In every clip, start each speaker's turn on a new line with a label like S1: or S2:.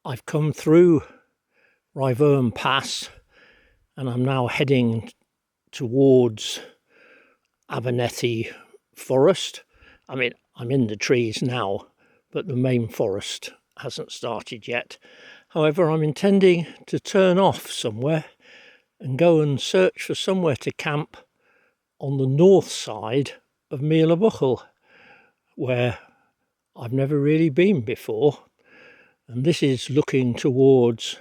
S1: I've come through Ryvoan Pass and I'm now heading towards Abernethy Forest. I mean, I'm in the trees now, but the main forest hasn't started yet. However, I'm intending to turn off somewhere and go and search for somewhere to camp on the north side of Meall, where I've never really been before. And this is looking towards,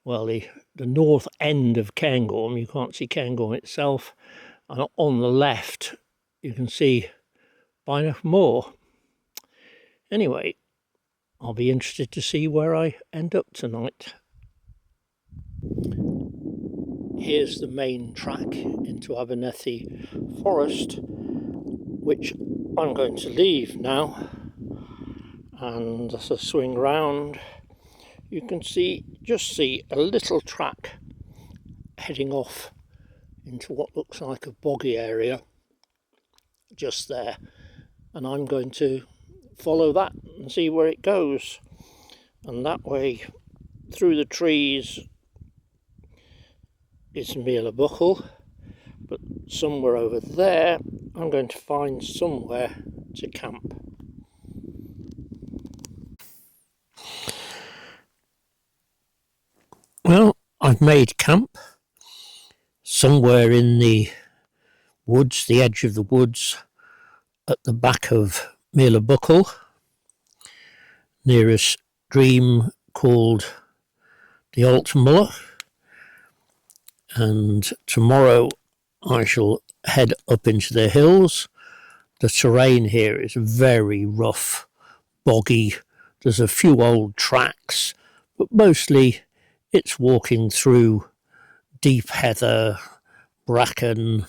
S1: well, the north end of Cairngorm. You can't see Cairngorm itself. And on the left, you can see Moor. Anyway, I'll be interested to see where I end up tonight. Here's the main track into Abernethy Forest, which I'm going to leave now. And as I swing round, you can just see a little track heading off into what looks like a boggy area just there. And I'm going to follow that and see where it goes. And that way, through the trees, is Meall, but somewhere over there, I'm going to find somewhere to camp. Well, I've made camp somewhere in the woods, the edge of the woods, at the back of Meall, near a stream called the Altmuller. And tomorrow I shall head up into the hills. The terrain here is very rough, boggy. There's a few old tracks, but mostly it's walking through deep heather, bracken,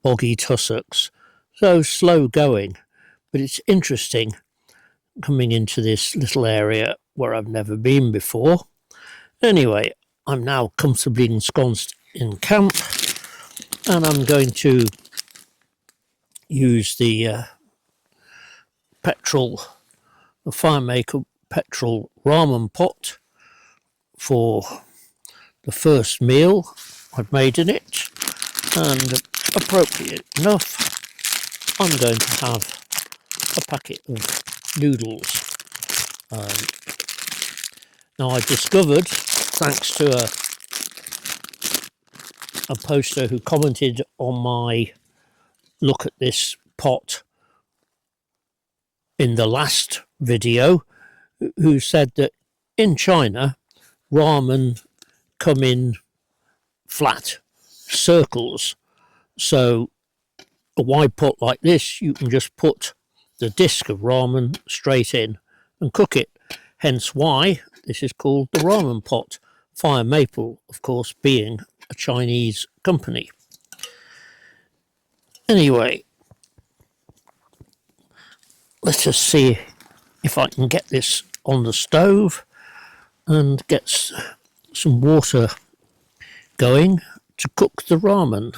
S1: boggy tussocks. So slow going, but it's interesting coming into this little area where I've never been before. Anyway, I'm now comfortably ensconced in camp, and I'm going to use the petrel, the Fire Maple Petrel ramen pot for the first meal I've made in it, and appropriate enough, I'm going to have a packet of noodles. Now I discovered, thanks to a poster who commented on my look at this pot in the last video, who said that in China ramen come in flat circles, so a wide pot like this you can just put the disc of ramen straight in and cook it, hence why this is called the ramen pot. Fire Maple, of course, being a Chinese company. Anyway, let us see if I can get this on the stove and get some water going to cook the ramen.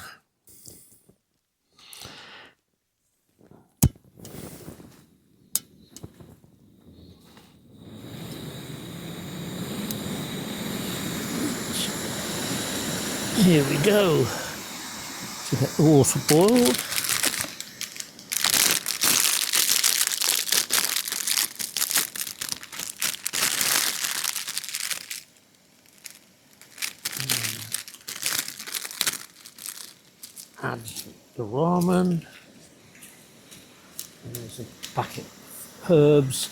S1: Here we go, to get the water boiled. Add the ramen. And there's a packet of herbs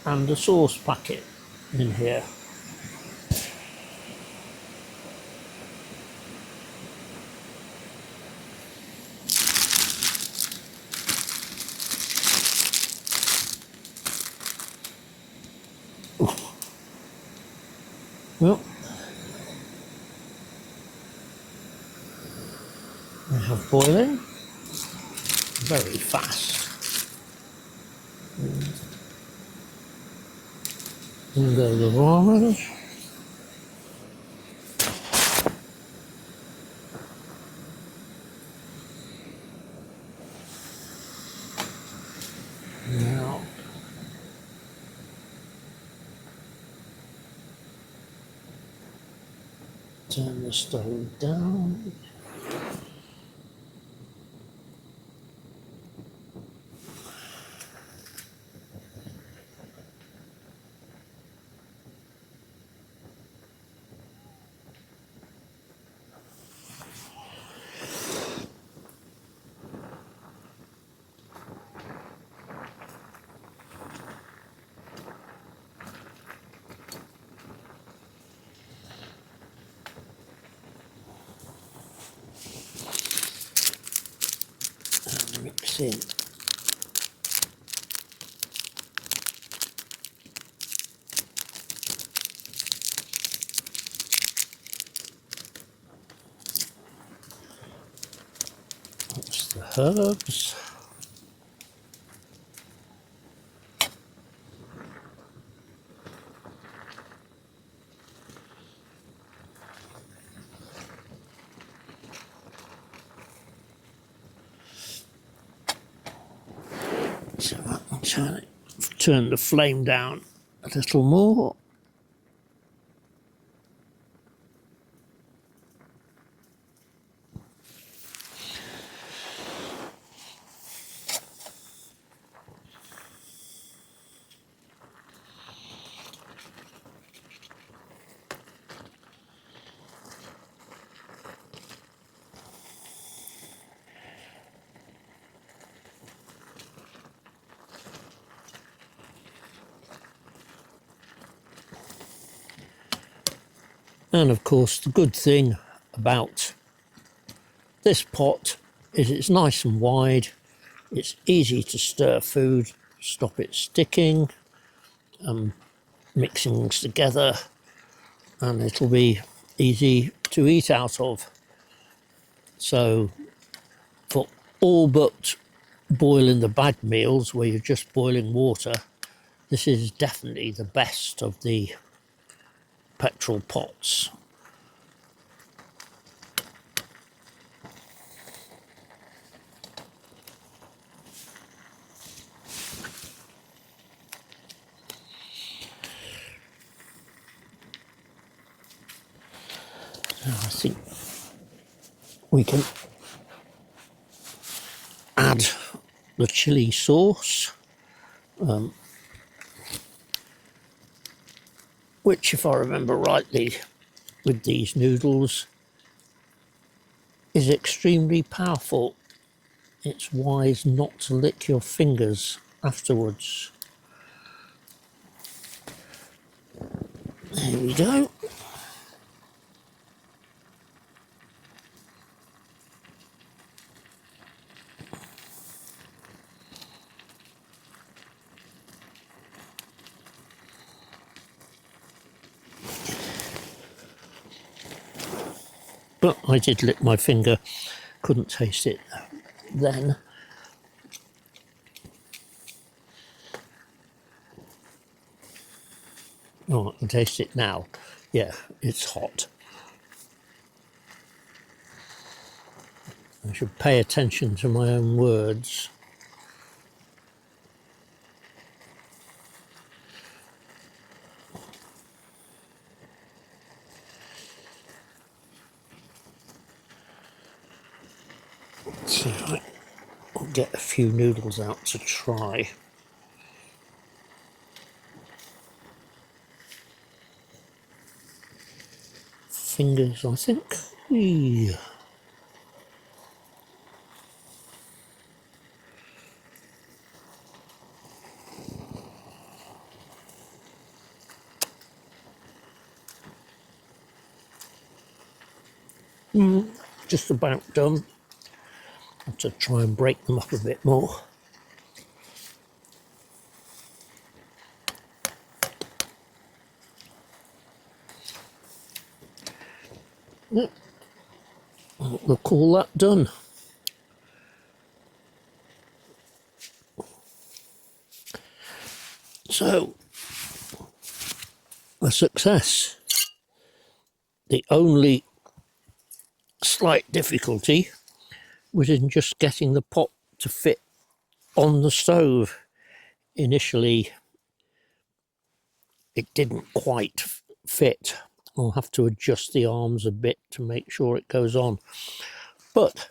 S1: and a sauce packet in here. Well, we have boiling very fast. And go the ramen. Now Turn the stove down. And mix in that's the herbs. So I'll turn the flame down a little more. And of course, the good thing about this pot is it's nice and wide. It's easy to stir food, stop it sticking, mixing things together, and it'll be easy to eat out of. So for all but boiling the bag meals where you're just boiling water, this is definitely the best of the petrol pots. Now I think we can add the chili sauce, which, if I remember rightly, with these noodles is extremely powerful. It's wise not to lick your fingers afterwards. There we go. But I did lick my finger, couldn't taste it then. Oh, I can taste it now. Yeah, it's hot. I should pay attention to my own words. So I'll get a few noodles out to try. Fingers, I think. Eee. Just about done. Have to try and break them up a bit more. Yep. We'll call that done. So, a success. The only slight difficulty was in just getting the pot to fit on the stove. Initially, it didn't quite fit, I'll have to adjust the arms a bit to make sure it goes on. But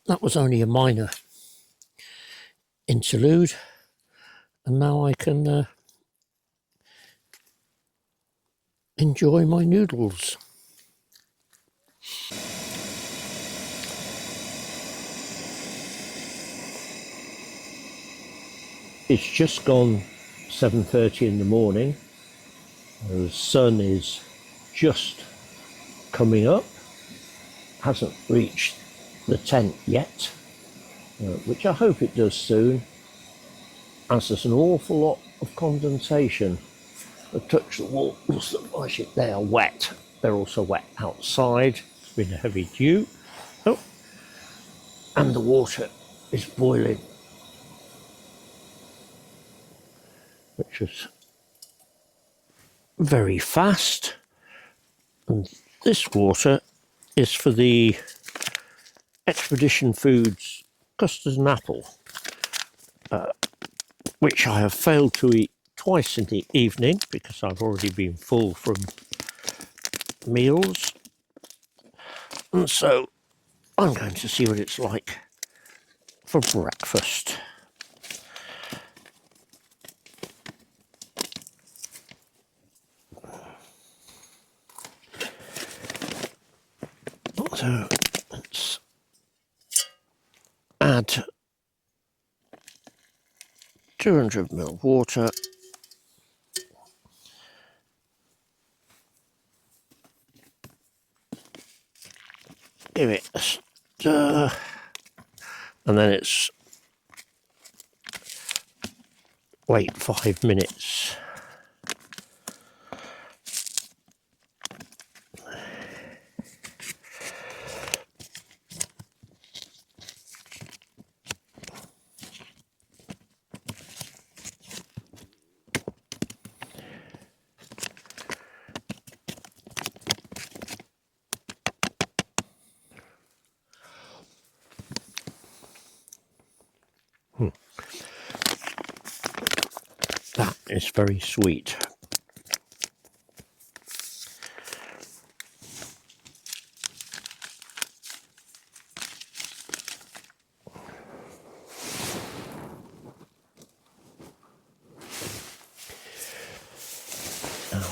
S1: that was only a minor interlude, and now I can enjoy my noodles. It's just gone 7:30 in the morning. The sun is just coming up, hasn't reached the tent yet, which I hope it does soon, as there's an awful lot of condensation that touch the walls. They are wet. They're also wet outside. It's been a heavy dew. Oh, and the water is boiling, which is very fast. And this water is for the Expedition Foods Custard and Apple, which I have failed to eat twice in the evening because I've already been full from meals. And so I'm going to see what it's like for breakfast. So let's add 200 ml water. Give it a stir, and then it's wait 5 minutes. That is very sweet. Now,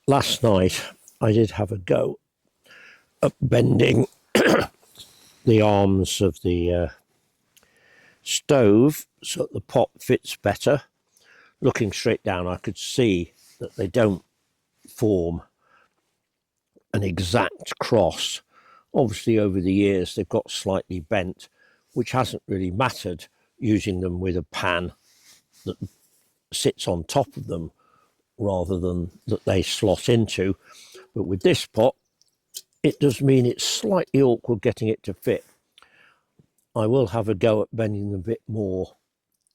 S1: last night I did have a go at bending the arms of the stove so that the pot fits better. Looking straight down, I could see that they don't form an exact cross. Obviously, over the years, they've got slightly bent, which hasn't really mattered using them with a pan that sits on top of them rather than that they slot into. But with this pot, it does mean it's slightly awkward getting it to fit. I will have a go at bending them a bit more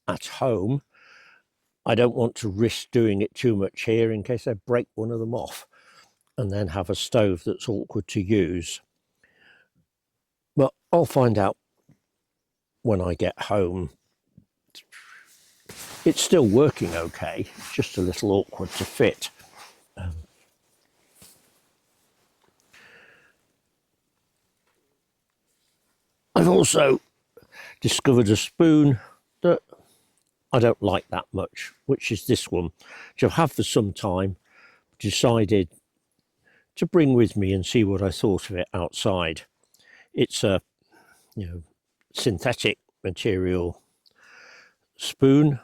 S1: at home. I don't want to risk doing it too much here in case I break one of them off and then have a stove that's awkward to use. But I'll find out when I get home. It's still working okay, just a little awkward to fit. I've also discovered a spoon that I don't like that much, which is this one, which I've had for some time. Decided to bring with me and see what I thought of it outside. It's a synthetic material spoon.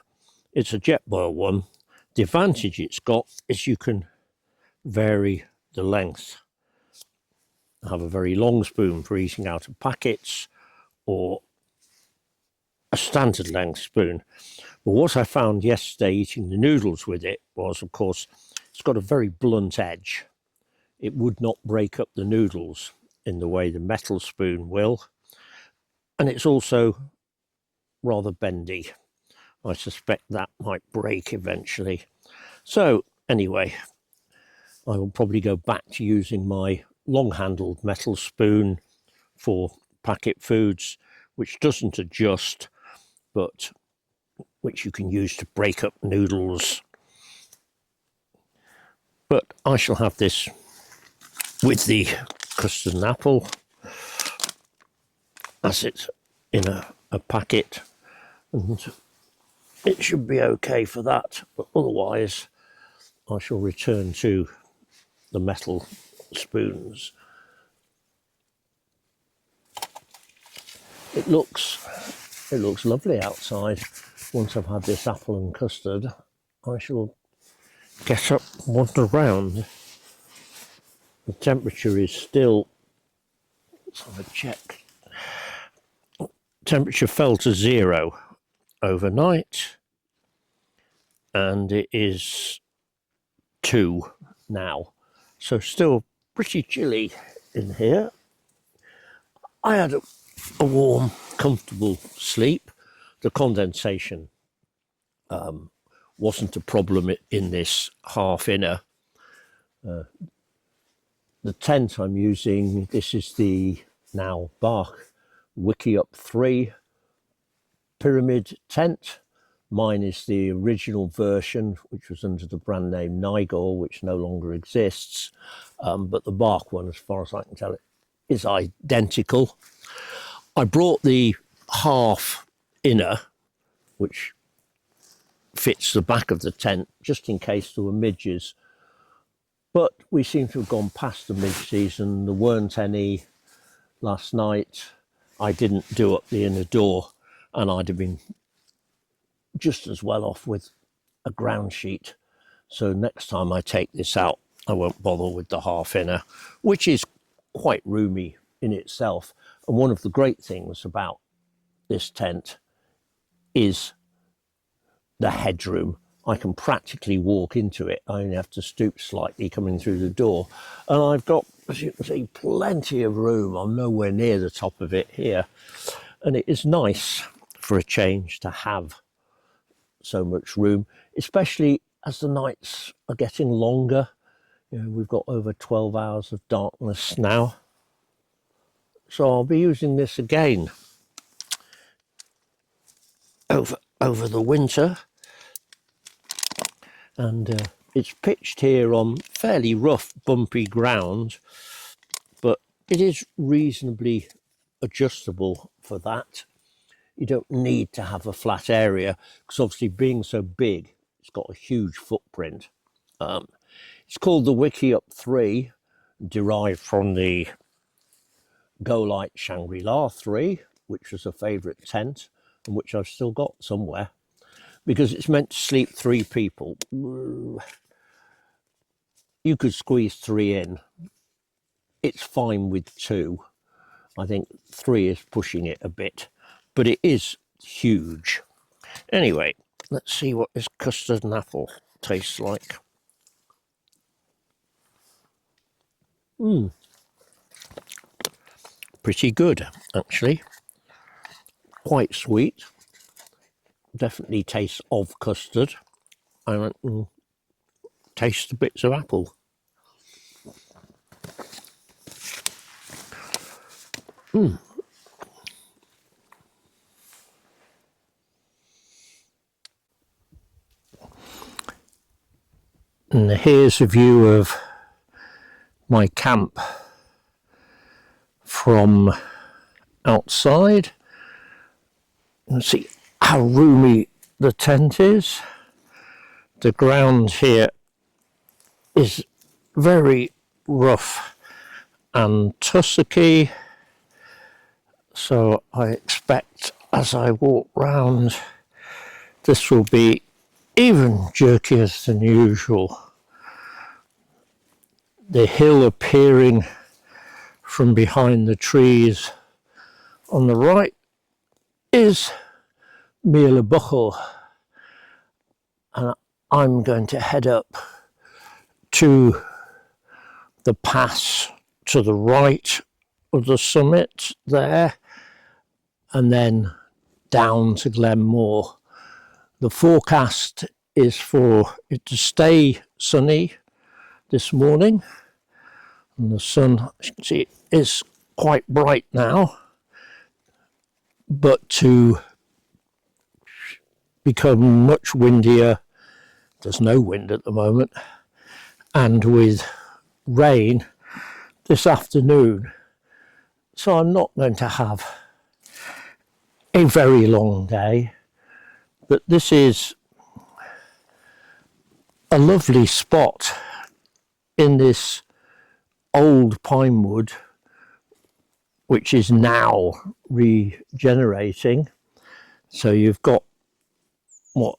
S1: It's a jet boil one. The advantage it's got is you can vary the length. I have a very long spoon for eating out of packets, or a standard length spoon. But what I found yesterday eating the noodles with it was, of course, it's got a very blunt edge. It would not break up the noodles in the way the metal spoon will. And it's also rather bendy. I suspect that might break eventually. So anyway, I will probably go back to using my long-handled metal spoon for packet foods, which doesn't adjust, but which you can use to break up noodles. But I shall have this with the custard and apple as it's in a packet, and it should be okay for that. But otherwise I shall return to the metal spoons. It looks lovely outside. Once I've had this apple and custard, I shall get up and wander around. The temperature is still, let's have a check. Temperature fell to 0 overnight, and it is 2 now. So still pretty chilly in here. I had a warm, comfortable sleep. The condensation wasn't a problem in this half inner. The tent I'm using, this is the now Bach Wickiup 3 pyramid tent. Mine is the original version, which was under the brand name Nigel, which no longer exists. But the Bach one, as far as I can tell, is identical. I brought the half inner, which fits the back of the tent, just in case there were midges. But we seem to have gone past the mid-season. There weren't any last night. I didn't do up the inner door, and I'd have been just as well off with a ground sheet. So next time I take this out, I won't bother with the half inner, which is quite roomy in itself. And one of the great things about this tent is the headroom. I can practically walk into it. I only have to stoop slightly coming through the door. And I've got, as you can see, plenty of room. I'm nowhere near the top of it here. And it is nice for a change to have so much room, especially as the nights are getting longer. You know, we've got over 12 hours of darkness now. So I'll be using this again over the winter. And it's pitched here on fairly rough, bumpy ground, but it is reasonably adjustable for that. You don't need to have a flat area, because obviously being so big, it's got a huge footprint. It's called the Wickiup 3, derived from the Go-Light Shangri-La 3, which was a favourite tent, and which I've still got somewhere, because it's meant to sleep 3 people. You could squeeze 3 in. It's fine with 2. I think 3 is pushing it a bit, but it is huge. Anyway, let's see what this custard and apple tastes like. Pretty good, actually. Quite sweet. Definitely tastes of custard. And tastes the bits of apple. And here's a view of my camp from outside. You can see how roomy the tent is. The ground here is very rough and tussocky, so I expect as I walk round this will be even jerkier than usual. The hill appearing from behind the trees on the right is Meall, and I'm going to head up to the pass to the right of the summit there, and then down to Glenmore. The forecast is for it to stay sunny this morning, and the sun, as you can see, is quite bright now, but to become much windier. There's no wind at the moment, and with rain this afternoon, so I'm not going to have a very long day. But this is a lovely spot in this old pinewood, which is now regenerating. So you've got what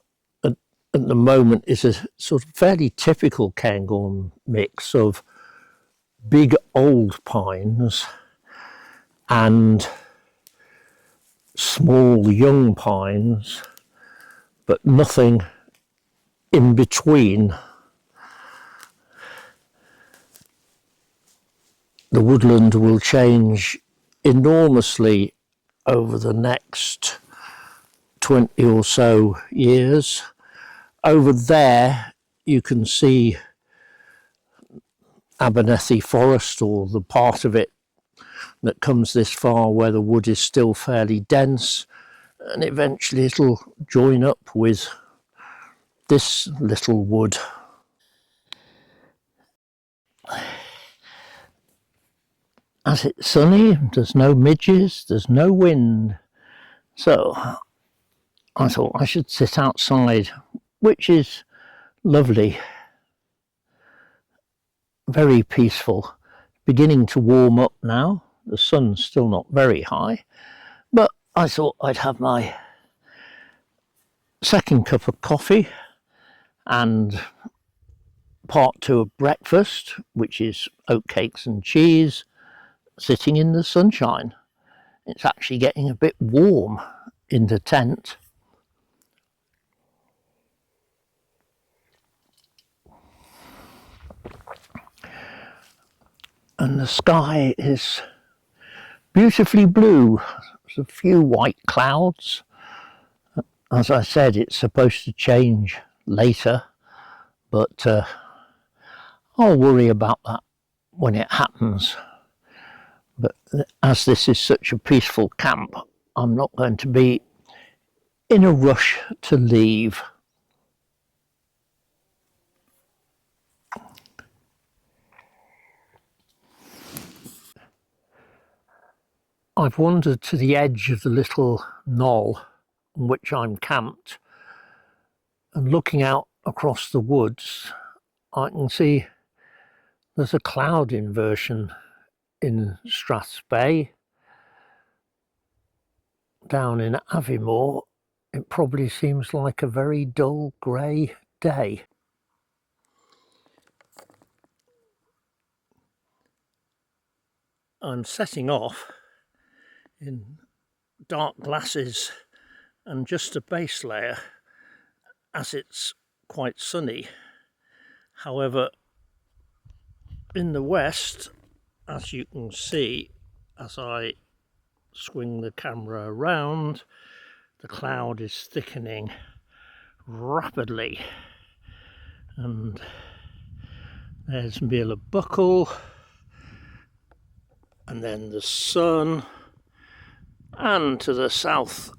S1: at the moment is a sort of fairly typical Cairngorm mix of big old pines and small young pines, but nothing in between. The woodland will change enormously over the next 20 or so years. Over there you can see Abernethy Forest, or the part of it that comes this far where the wood is still fairly dense, and eventually it'll join up with this little wood. As it's sunny, there's no midges, there's no wind, so I thought I should sit outside, which is lovely, very peaceful. Beginning to warm up now. The sun's still not very high, but I thought I'd have my second cup of coffee and part two of breakfast, which is oatcakes and cheese, sitting in the sunshine. It's actually getting a bit warm in the tent. And the sky is beautifully blue. There's a few white clouds. As I said, it's supposed to change later, but I'll worry about that when it happens. But as this is such a peaceful camp, I'm not going to be in a rush to leave. I've wandered to the edge of the little knoll on which I'm camped, and looking out across the woods, I can see there's a cloud inversion in Strathspey. Down in Aviemore, it probably seems like a very dull grey day. I'm setting off in dark glasses and just a base layer, as it's quite sunny. However, in the west, as you can see as I swing the camera around, the cloud is thickening rapidly, and there's Meall Buckle, and then the sun, and to the south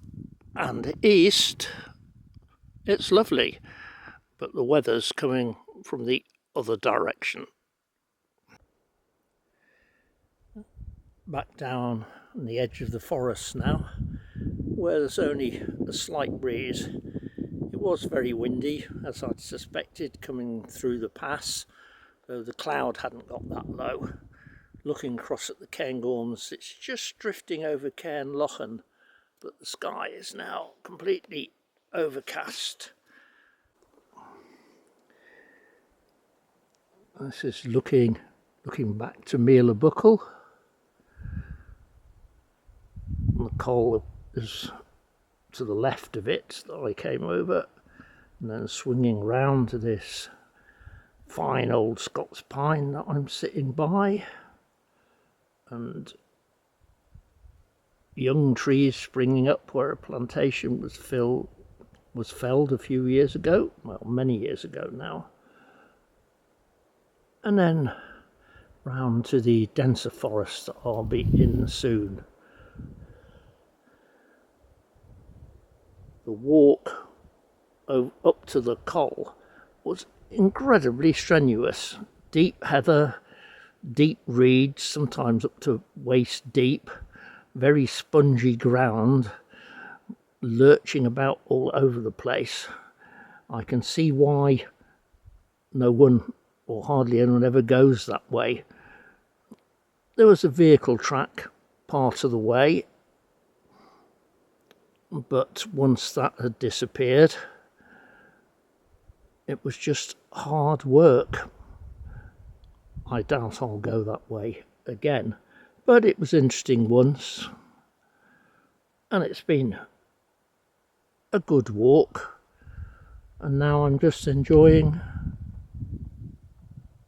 S1: and east it's lovely, but the weather's coming from the other direction. Back down on the edge of the forest now, where there's only a slight breeze. It was very windy, as I'd suspected, coming through the pass, though the cloud hadn't got that low. Looking across at the Cairngorms, it's just drifting over Cairnlochen, but the sky is now completely overcast. This is looking back to Meall Buckle. The coal is to the left of it that I came over, and then swinging round to this fine old Scots pine that I'm sitting by, and young trees springing up where a plantation was felled a few years ago, well, many years ago now. And then round to the denser forest that I'll be in soon. The walk up to the col was incredibly strenuous. Deep heather, deep reeds, sometimes up to waist deep, very spongy ground, lurching about all over the place. I can see why no one or hardly anyone ever goes that way. There was a vehicle track part of the way, but once that had disappeared, it was just hard work. I doubt I'll go that way again, but it was interesting once, and it's been a good walk, and now I'm just enjoying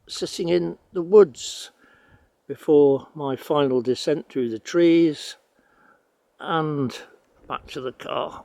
S1: sitting in the woods before my final descent through the trees and back to the car.